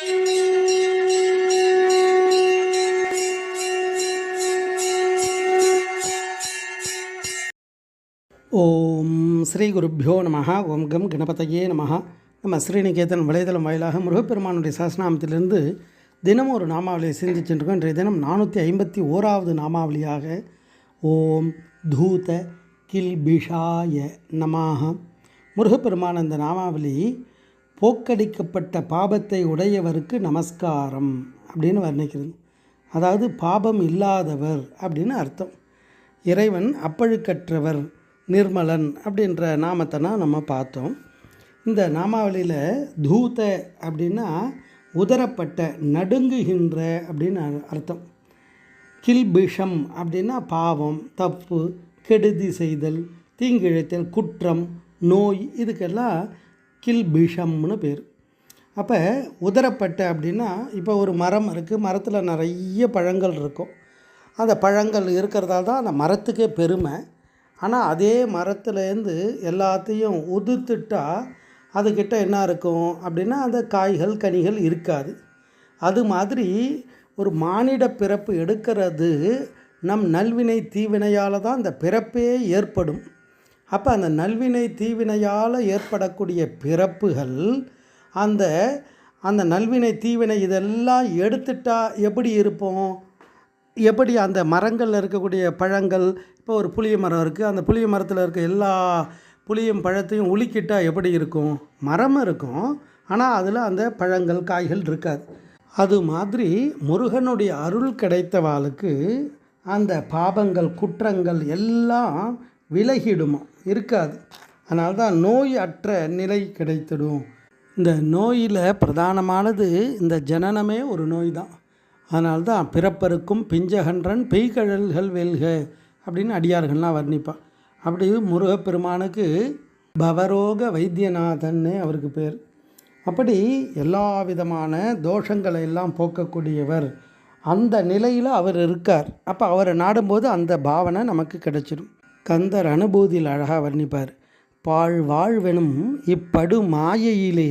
ஓம் ஸ்ரீ குருப்பியோ நம. ஓம் கம் கணபதையே நம. நம்ம ஸ்ரீநிகேதன் வலைதளம் வாயிலாக முருகப்பெருமானுடைய சஹஸ்ரநாமத்திலிருந்து தினமும் ஒரு நாமாவளியை சிந்திச்சுருக்கோம். இன்றைய தினம் 451வது நாமாவளியாக ஓம் தூத கில்பிஷாய நமாக. முருகப்பெருமான் அந்த நாமாவளி போக்கடிக்கப்பட்ட பாபத்தை உடையவருக்கு நமஸ்காரம் அப்படின்னு வர்ணிக்கிறது. அதாவது பாபம் இல்லாதவர் அப்படின்னு அர்த்தம். இறைவன் அப்பழுக்கற்றவர், நிர்மலன் அப்படின்ற நாமத்தை நம்ம பார்த்தோம். இந்த நாமாவளியில் தூத அப்படின்னா உதரப்பட்ட, நடுங்குகின்ற அப்படின்னு அர்த்தம். கில்பிஷம் அப்படின்னா பாவம், தப்பு, கெடுதி செய்தல், தீங்கிழைத்தல், குற்றம், நோய், இதுக்கெல்லாம் கில்பிஷம்னு பேர். அப்போ உதரப்பட்ட அப்படின்னா இப்போ ஒரு மரம் இருக்குது, மரத்தில் நிறைய பழங்கள் இருக்கும். அந்த பழங்கள் இருக்கிறதால தான் அந்த மரத்துக்கே பெருமை. ஆனால் அதே மரத்துலேருந்து எல்லாத்தையும் உதிர்த்துட்டால் அதுக்கிட்ட என்ன இருக்கும் அப்படின்னா அந்த காய்கள் கனிகள் இருக்காது. அது மாதிரி ஒரு மானிட பிறப்பு எடுக்கிறது நம் நல்வினை தீவினையால் தான் அந்த பிறப்பே ஏற்படும். அப்போ அந்த நல்வினை தீவினையால் ஏற்படக்கூடிய பிறப்புகள் அந்த அந்த நல்வினை தீவினை இதெல்லாம் எடுத்துட்டால் எப்படி இருப்போம்? எப்படி அந்த மரங்களில் இருக்கக்கூடிய பழங்கள், இப்போ ஒரு புளிய மரம் இருக்குது, அந்த புளிய மரத்தில் இருக்க எல்லா புளியும் பழத்தையும் உலுக்கிட்டால் எப்படி இருக்கும்? மரம் இருக்கும், ஆனால் அதில் அந்த பழங்கள் காய்கள் இருக்காது. அது மாதிரி முருகனுடைய அருள் கிடைத்தவாளுக்கு அந்த பாபங்கள் குற்றங்கள் எல்லாம் விலகிடுமா, இருக்காது. அதனால தான் நோய் அற்ற நிலை கிடைத்திடும். இந்த நோயில் பிரதானமானது இந்த ஜனனமே ஒரு நோய் தான். அதனால்தான் பிறப்பருக்கும் பிஞ்சகன்றன் பெய்கழல்கள் வெல்க அப்படின்னு அடியார்கள்லாம் வர்ணிப்பான். அப்படி முருகப்பெருமானுக்கு பவரோக வைத்தியநாதன்னு அவருக்கு பேர். அப்படி எல்லா விதமான தோஷங்களை எல்லாம் போக்கக்கூடியவர். அந்த நிலையில் அவர் இருக்கார். அப்போ அவரை நாடும்போது அந்த பாவனை நமக்கு கிடைச்சிடும். கந்தர் அனுபூதியில் அழகாக வர்ணிப்பார். வாழ்வெனும் இப்படு மாயையிலே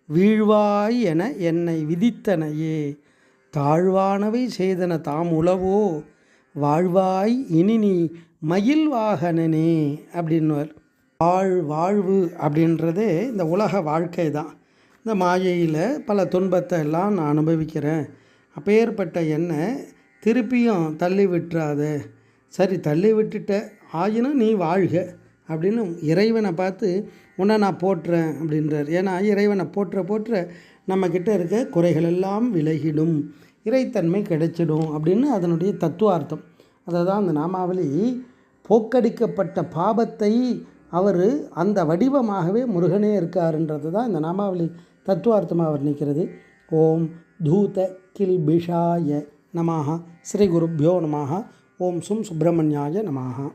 வீழ்வாய் என என்னை விதித்தனையே, தாழ்வானவை செய்தன தாம் உளவோ, வாழ்வாய் இனி நீ மயில் வாகனனே அப்படின்னுவார். வாழ்வு அப்படின்றதே இந்த உலக வாழ்க்கை தான். இந்த மாயையில் பல துன்பத்தை எல்லாம் நான் அனுபவிக்கிறேன். அப்பேற்பட்ட என்னை திருப்பியும் தள்ளி விட்டுறாத. சரி, தள்ளி விட்டுட்ட, ஆயினும் நீ வாழ்க அப்படின்னு இறைவனை பார்த்து உன்னை நான் போற்றுறேன் அப்படின்றார். ஏன்னா இறைவனை போற்ற நம்மக்கிட்ட இருக்க குறைகள் எல்லாம் விலகிடும், இறைத்தன்மை கிடைச்சிடும் அப்படின்னு அதனுடைய தத்துவார்த்தம். அதை தான் அந்த நாமாவளி போக்கடிக்கப்பட்ட பாபத்தை அவர் அந்த வடிவமாகவே முருகனே இருக்காருன்றது தான் இந்த நாமாவளி தத்துவார்த்தமாக வர்ணிக்கிறது. ஓம் தூத கில்பிஷாய நமஹ. ஸ்ரீ குருப்பியோ நமஹ. ஓம் சும் சுப்பிரமணியாய நமஹ.